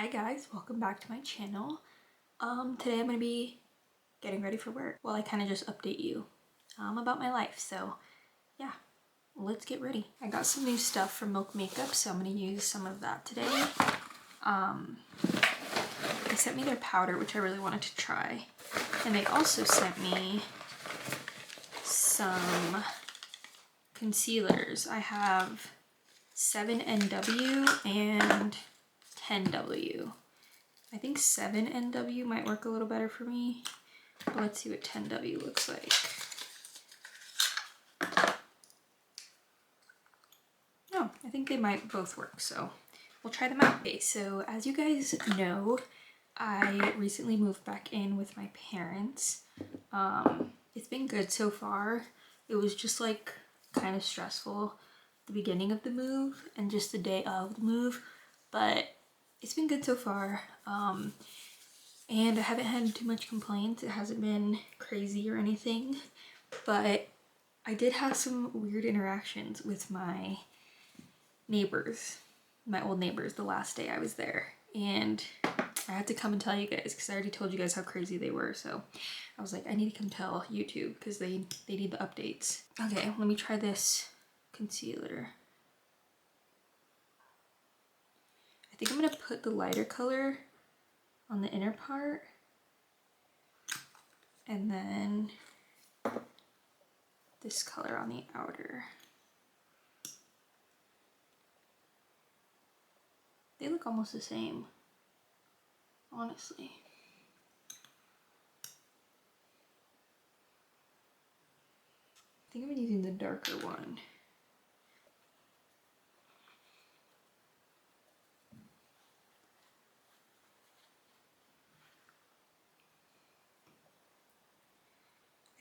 Hi guys, welcome back to my channel. Today I'm going to be getting ready for work. Well, I kind of just update you about my life. So yeah, let's get ready. I got some new stuff from Milk Makeup, so I'm going to use some of that today. They sent me their powder, which I really wanted to try. And they also sent me some concealers. I have 7NW and 10W. I think 7NW might work a little better for me, but let's see what 10W looks like. No, I think they might both work, so we'll try them out. Okay, so as you guys know, I recently moved back in with my parents. It's been good so far. It was just like kind of stressful at the beginning of the move and just the day of the move, but it's been good so far. And I haven't had too much complaints. It hasn't been crazy or anything, but I did have some weird interactions with my neighbors, my old neighbors, the last day I was there. And I had to come and tell you guys because I already told you guys how crazy they were. So I was like, I need to come tell YouTube because they need the updates. Okay, let me try this concealer. I think I'm gonna put the lighter color on the inner part and then this color on the outer. They look almost the same, honestly. I think I'm using the darker one.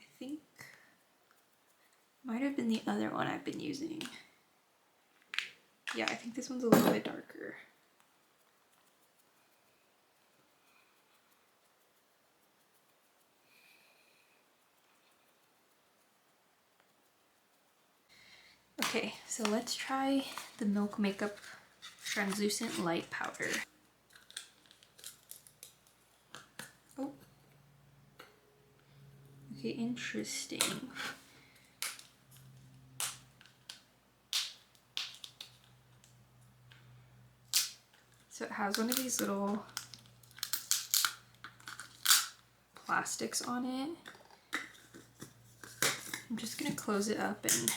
I think might have been the other one I've been using. Yeah, I think this one's a little bit darker. Okay, so let's try the Milk Makeup Translucent Light Powder. Oh. Okay, interesting. So it has one of these little plastics on it. I'm just gonna close it up and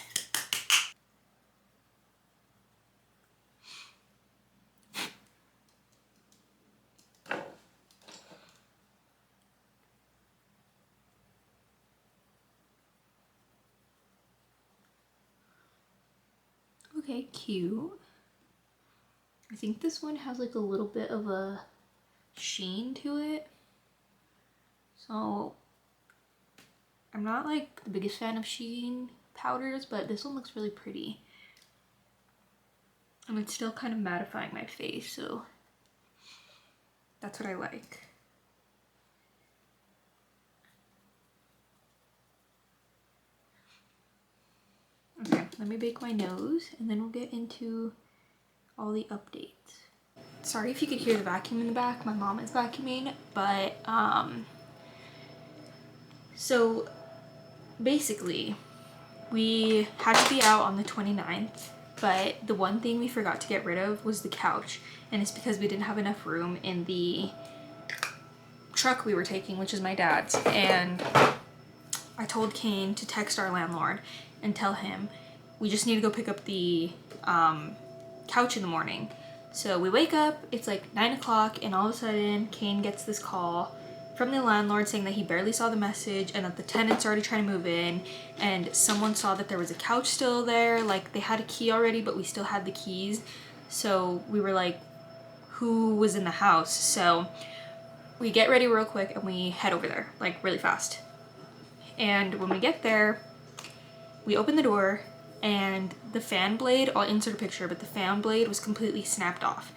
okay, cute. I think this one has like a little bit of a sheen to it. So I'm not like the biggest fan of sheen powders, but this one looks really pretty. And it's still kind of mattifying my face, so that's what I like. Okay, let me bake my nose and then we'll get into all the updates. Sorry if you could hear the vacuum in the back. My mom is vacuuming, but so basically we had to be out on the 29th, but the one thing we forgot to get rid of was the couch, and it's because we didn't have enough room in the truck we were taking, which is my dad's. And I told Kane to text our landlord and tell him we just need to go pick up the couch in the morning. So we wake up, it's like 9 o'clock, and all of a sudden Kane gets this call from the landlord saying that he barely saw the message and that the tenants are already trying to move in, and someone saw that there was a couch still there. Like, they had a key already, but we still had the keys. So we were like, who was in the house? So we get ready real quick and we head over there, like really fast. And when we get there, we open the door and the fan blade, I'll insert a picture, but the fan blade was completely snapped off.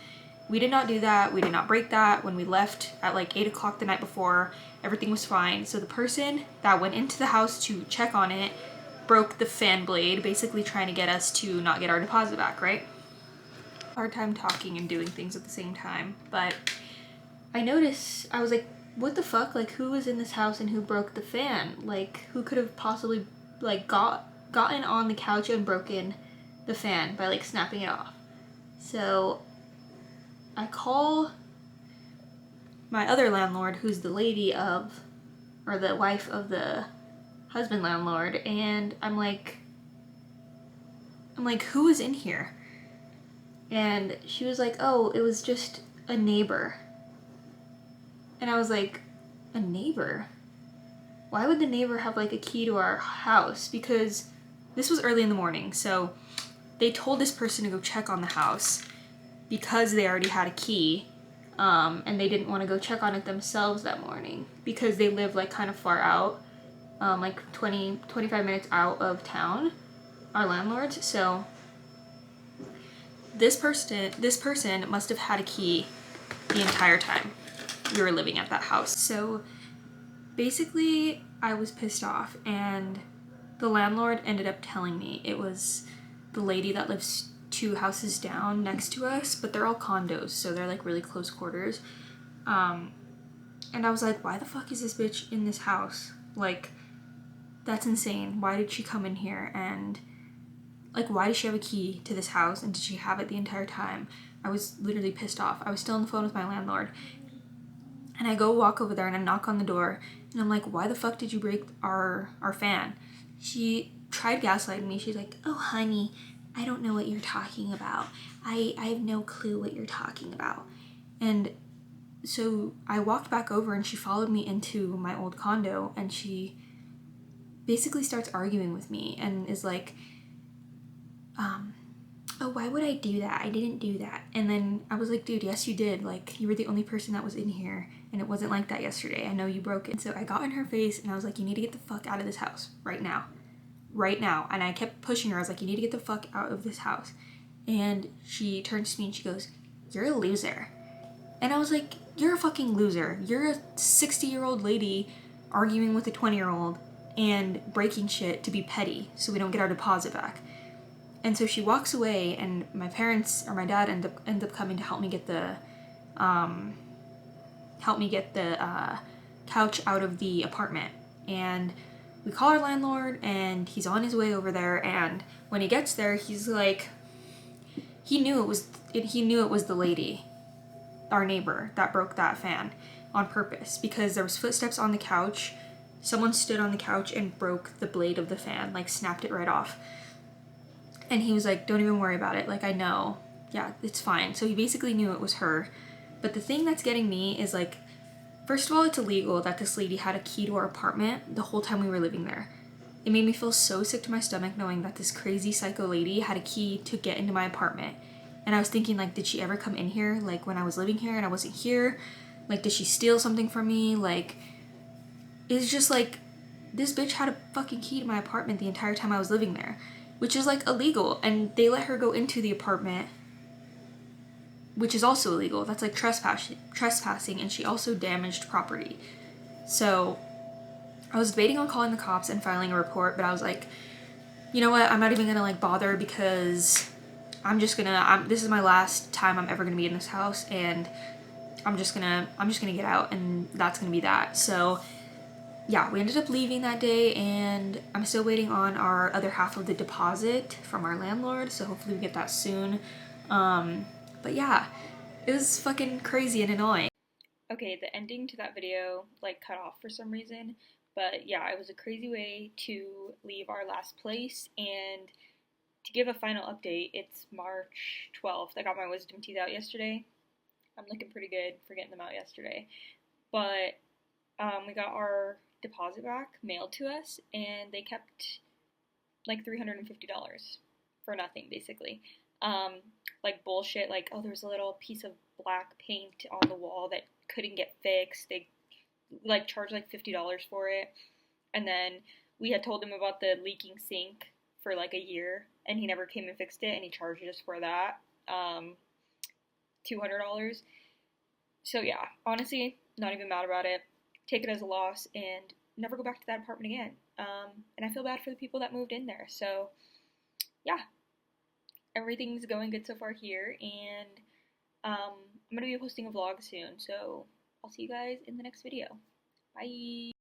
We did not do that. We did not break that. When we left at like 8 o'clock the night before, everything was fine. So the person that went into the house to check on it broke the fan blade, basically trying to get us to not get our deposit back, right? hard time talking and doing things at the same time. But I noticed, I was like, what the fuck? Like, who was in this house and who broke the fan? Like, who could have possibly, like, gotten on the couch and broken the fan by, like, snapping it off? So I call my other landlord, who's the lady of, or the wife of the husband landlord, and I'm like, who is in here? And she was like, oh, it was just a neighbor. And I was like, a neighbor? Why would the neighbor have, like, a key to our house? Because this was early in the morning, so they told this person to go check on the house because they already had a key, and they didn't want to go check on it themselves that morning because they live, like, kind of far out, like 25 minutes out of town, our landlords. So this person must have had a key the entire time we were living at that house. So basically, I was pissed off, and the landlord ended up telling me it was the lady that lives 2 houses down next to us, but they're all condos, so they're, like, really close quarters. And I was like, why the fuck is this bitch in this house? Like, that's insane. Why did she come in here? And, like, why does she have a key to this house? And did she have it the entire time? I was literally pissed off. I was still on the phone with my landlord. And I go walk over there and I knock on the door. And I'm like, why the fuck did you break our fan? She tried gaslighting me. She's like, oh, honey, I don't know what you're talking about. I have no clue what you're talking about. And so I walked back over and she followed me into my old condo and she basically starts arguing with me and is like, oh, why would I do that? I didn't do that. And then I was like, dude, yes, you did. Like, you were the only person that was in here, and it wasn't like that yesterday. I know you broke it. So I got in her face, and I was like, you need to get the fuck out of this house right now. Right now. And I kept pushing her. I was like, you need to get the fuck out of this house. And she turns to me and she goes, you're a loser. And I was like, you're a fucking loser. You're a 60-year-old lady arguing with a 20-year-old and breaking shit to be petty so we don't get our deposit back. And so she walks away, and my parents or my dad end up coming to help me get the couch out of the apartment. And we call our landlord, and he's on his way over there. And when he gets there, he's like, he knew it was the lady, our neighbor, that broke that fan on purpose because there was footsteps on the couch. Someone stood on the couch and broke the blade of the fan, like snapped it right off. And he was like, don't even worry about it. Like, I know. Yeah, it's fine. So he basically knew it was her. But the thing that's getting me is, like, first of all, it's illegal that this lady had a key to our apartment the whole time we were living there. It made me feel so sick to my stomach knowing that this crazy psycho lady had a key to get into my apartment. And I was thinking, like, did she ever come in here, like, when I was living here and I wasn't here? Like, did she steal something from me? Like, it's just, like, this bitch had a fucking key to my apartment the entire time I was living there. Which is, like, illegal, and they let her go into the apartment, which is also illegal. That's, like, trespassing, and she also damaged property. So I was debating on calling the cops and filing a report, but I was like, you know what, I'm not even gonna, like, bother because this is my last time I'm ever gonna be in this house, and I'm just gonna get out, and that's gonna be that. So yeah, we ended up leaving that day, and I'm still waiting on our other half of the deposit from our landlord, so hopefully we get that soon. But yeah, it was fucking crazy and annoying. Okay, the ending to that video, like, cut off for some reason, but yeah, it was a crazy way to leave our last place. And to give a final update, it's March 12th. I got my wisdom teeth out yesterday. I'm looking pretty good for getting them out yesterday. But we got our deposit back mailed to us, and they kept like $350 for nothing, basically. Like bullshit, like, oh, there was a little piece of black paint on the wall that couldn't get fixed. They like charged like $50 for it. And then we had told him about the leaking sink for like a year, and he never came and fixed it, and he charged us for that $200. So yeah, honestly, not even mad about it. Take it as a loss and never go back to that apartment again. And I feel bad for the people that moved in there. So yeah, everything's going good so far here, and I'm gonna be posting a vlog soon, so I'll see you guys in the next video. Bye!